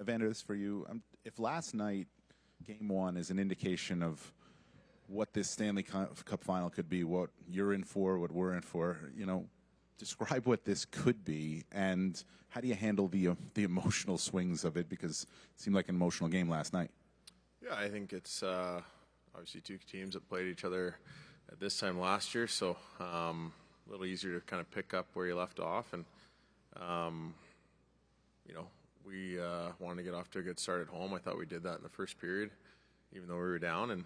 Evander, this is for you. If last night, Game 1, is an indication of what this Stanley Cup final could be, what you're in for, what we're in for, describe what this could be, and how do you handle the emotional swings of it? Because it seemed like an emotional game last night. Yeah, I think it's obviously two teams that played each other at this time last year, so a little easier to kind of pick up where you left off. And, we wanted to get off to a good start at home. I thought we did that in the first period, even though we were down. And,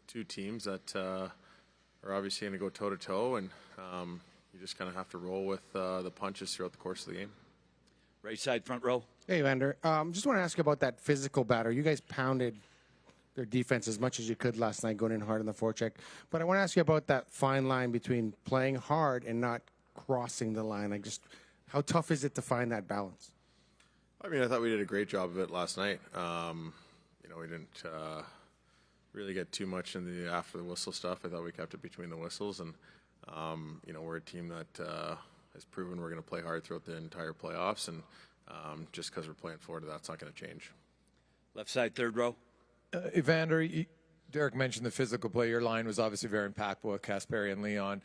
two teams that are obviously going to go toe-to-toe, and you just kind of have to roll with the punches throughout the course of the game. Right side, front row. Hey, Evander. Just want to ask you about that physical battle. You guys pounded their defense as much as you could last night, going in hard on the forecheck. But I want to ask you about that fine line between playing hard and not crossing the line. How tough is it to find that balance? I mean, I thought we did a great job of it last night. We didn't really get too much in the after the whistle stuff. I thought we kept it between the whistles, and we're a team that has proven we're going to play hard throughout the entire playoffs, and just because we're playing Florida, that's not going to change. Left side, third row. Evander, Derek mentioned the physical play. Your line was obviously very impactful with Kasperi and Leon.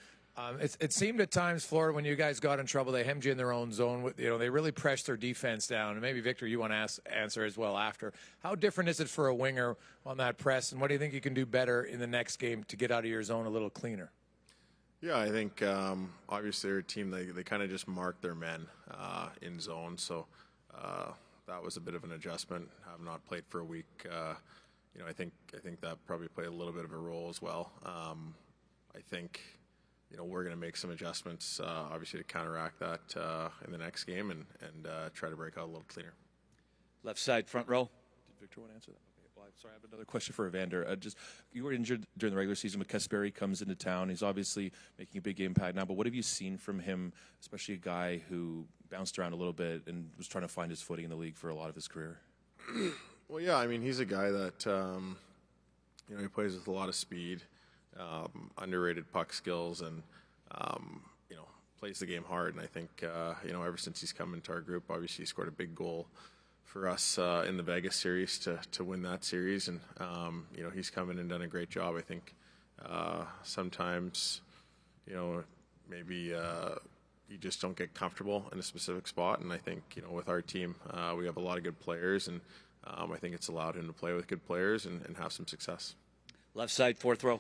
It seemed at times, Florida, when you guys got in trouble, they hemmed you in their own zone. They really pressed their defense down. And maybe, Victor, you want to answer as well after. How different is it for a winger on that press, and what do you think you can do better in the next game to get out of your zone a little cleaner? Yeah, I think obviously they're a team, they kind of just mark their men in zone. So that was a bit of an adjustment. Have not played for a week. I think that probably played a little bit of a role as well. I think we're going to make some adjustments, obviously, to counteract that in the next game and try to break out a little cleaner. Left side, front row. Did Victor want to answer that? Okay. Well, I'm sorry, I have another question for Evander. You were injured during the regular season, but Kasperi comes into town. He's obviously making a big impact now, but what have you seen from him, especially a guy who bounced around a little bit and was trying to find his footing in the league for a lot of his career? Well, yeah, I mean, he's a guy that, he plays with a lot of speed, underrated puck skills, and, plays the game hard. And I think, ever since he's come into our group, obviously he scored a big goal for us in the Vegas series to win that series. And, he's come in and done a great job. I think sometimes, maybe you just don't get comfortable in a specific spot. And I think, with our team, we have a lot of good players, and I think it's allowed him to play with good players and have some success. Left side, fourth row.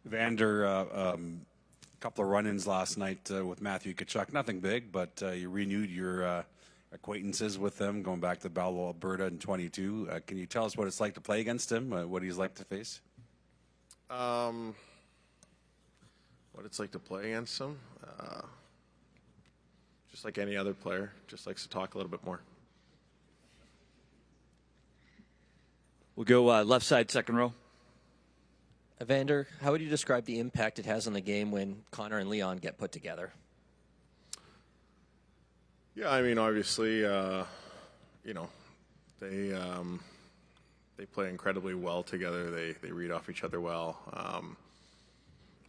Evander, couple of run-ins last night with Matthew Tkachuk. Nothing big, but you renewed your acquaintances with them going back to Battle of Alberta in 22. Can you tell us what it's like to play against him, what he's like to face? What it's like to play against him? Just like any other player, just likes to talk a little bit more. We'll go left side, second row. Evander, how would you describe the impact it has on the game when Connor and Leon get put together? Yeah, I mean, obviously, they play incredibly well together. They read off each other well.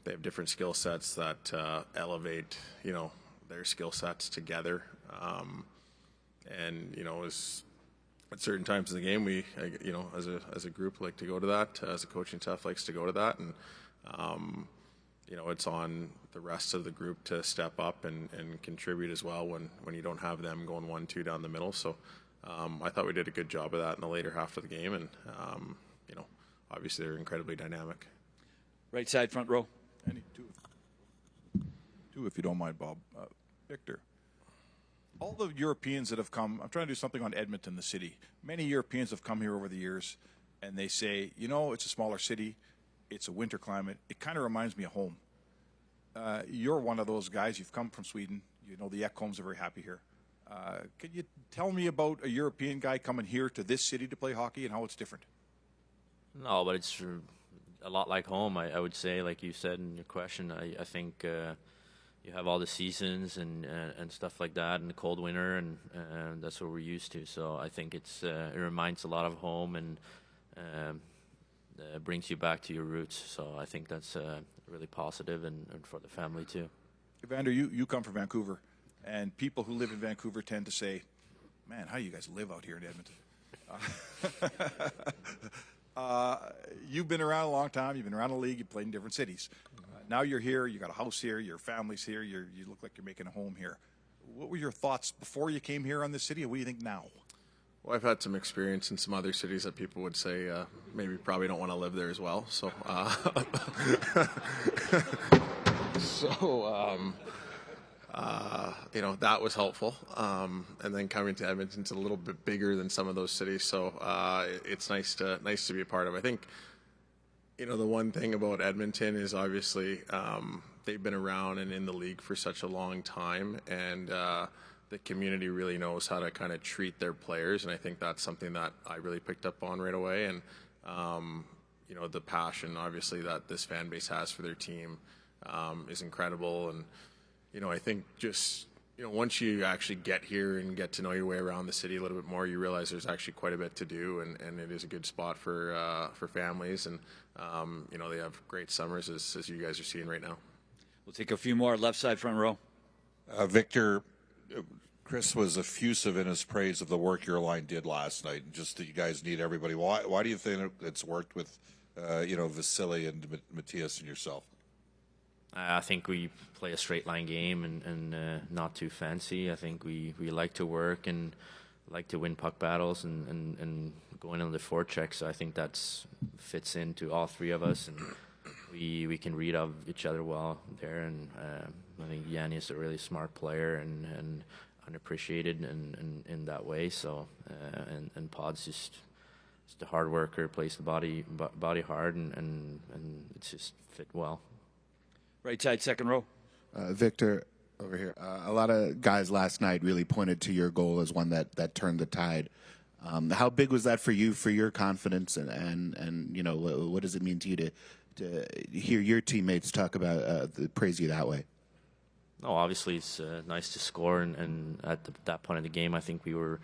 They have different skill sets that elevate, their skill sets together. At certain times in the game, we, as a group, like to go to that. As a coaching staff, likes to go to that, and it's on the rest of the group to step up and contribute as well when you don't have them going 1-2 down the middle. So I thought we did a good job of that in the later half of the game, and obviously they're incredibly dynamic. Right side, front row. Any two, if you don't mind, Bob. Victor. All the Europeans that have come, I'm trying to do something on Edmonton, the city. Many Europeans have come here over the years, and they say, it's a smaller city, it's a winter climate. It kind of reminds me of home. You're one of those guys. You've come from Sweden. The Ekholms are very happy here. Can you tell me about a European guy coming here to this city to play hockey and how it's different? No, but it's a lot like home, I would say, like you said in your question. I think you have all the seasons and stuff like that, and the cold winter, and that's what we're used to. So I think it reminds a lot of home, and brings you back to your roots. So I think that's really positive, and for the family too. Evander, you come from Vancouver, and people who live in Vancouver tend to say, Man, how do you guys live out here in Edmonton? You've been around a long time. You've been around the league. You've played in different cities. Now you're here. You got a house here. Your family's here. You look like you're making a home here. What were your thoughts before you came here on this city? And what do you think now? Well, I've had some experience in some other cities that people would say maybe probably don't want to live there as well. So, that was helpful. And then coming to Edmonton's a little bit bigger than some of those cities, so it's nice to be a part of. I think, the one thing about Edmonton is obviously they've been around and in the league for such a long time, and the community really knows how to kind of treat their players, and I think that's something that I really picked up on right away. And the passion, obviously, that this fan base has for their team is incredible. And I think just once you actually get here and get to know your way around the city a little bit more, you realize there's actually quite a bit to do, and it is a good spot for families. And they have great summers as you guys are seeing right now. We'll take a few more. Left side, front row. Victor, Chris was effusive in his praise of the work your line did last night, and just that you guys need everybody. Why do you think it's worked with, Vasily and Matthias and yourself? I think we play a straight line game and not too fancy. I think we like to work and like to win puck battles and going on the forecheck. So I think that's fits into all three of us, and we can read of each other well there. And I think Yanni is a really smart player and unappreciated in that way. So and Pod's just a hard worker, plays the body hard, and it's just fit well. Right side, second row. Victor, over here. A lot of guys last night really pointed to your goal as one that turned the tide. How big was that for you, for your confidence, and what does it mean to you to hear your teammates talk about praise you that way? No, obviously it's nice to score, and at that point in the game, I think we were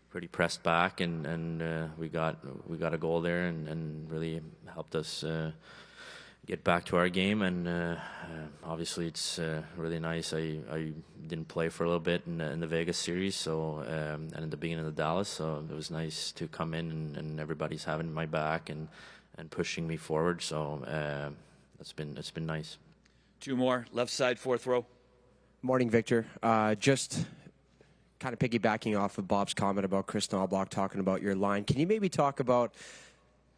pretty pressed back, and we got a goal there, and really helped us get back to our game. And obviously it's really nice. I didn't play for a little bit in the Vegas series, so and in the beginning of the Dallas, so it was nice to come in and everybody's having my back and pushing me forward. So it's been nice. Two more. Left side, fourth row. Morning, Victor. Just kind of piggybacking off of Bob's comment about Chris Knobloch talking about your line. Can you maybe talk about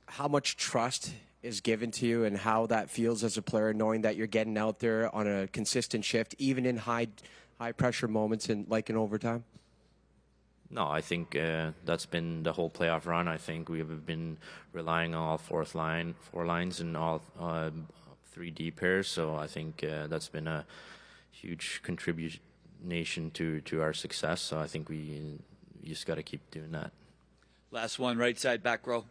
how much trust is given to you and how that feels as a player, knowing that you're getting out there on a consistent shift, even in high pressure moments in overtime? No, I think that's been the whole playoff run. I think we have been relying on all four lines and all 3 D pairs. So I think that's been a huge contribution to our success. So I think we just got to keep doing that. Last one, right side, back row.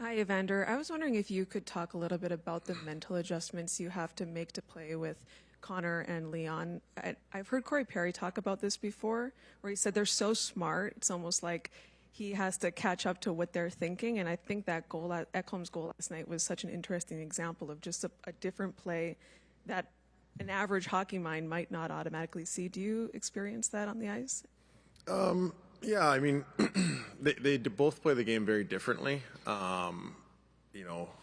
Hi, Evander. I was wondering if you could talk a little bit about the mental adjustments you have to make to play with Connor and Leon. I've heard Corey Perry talk about this before, where he said they're so smart, it's almost like he has to catch up to what they're thinking. And I think that Ekholm's goal last night was such an interesting example of just a different play that an average hockey mind might not automatically see. Do you experience that on the ice? Yeah, I mean, they both play the game very differently.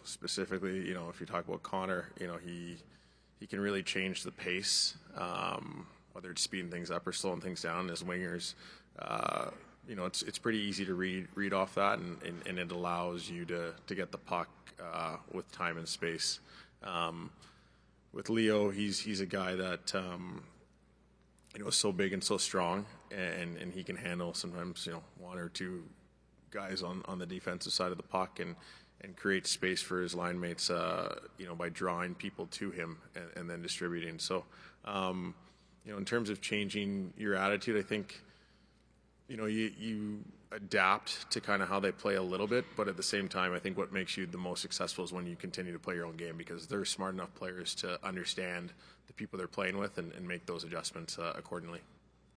Specifically, if you talk about Connor, he can really change the pace, whether it's speeding things up or slowing things down. As wingers, it's pretty easy to read off that, and it allows you to get the puck with time and space. With Leo, he's a guy that is so big and so strong, and he can handle sometimes one or two guys on the defensive side of the puck and create space for his line mates by drawing people to him and then distributing. So in terms of changing your attitude, I think you adapt to kind of how they play a little bit, but at the same time, I think what makes you the most successful is when you continue to play your own game, because they're smart enough players to understand the people they're playing with and make those adjustments accordingly.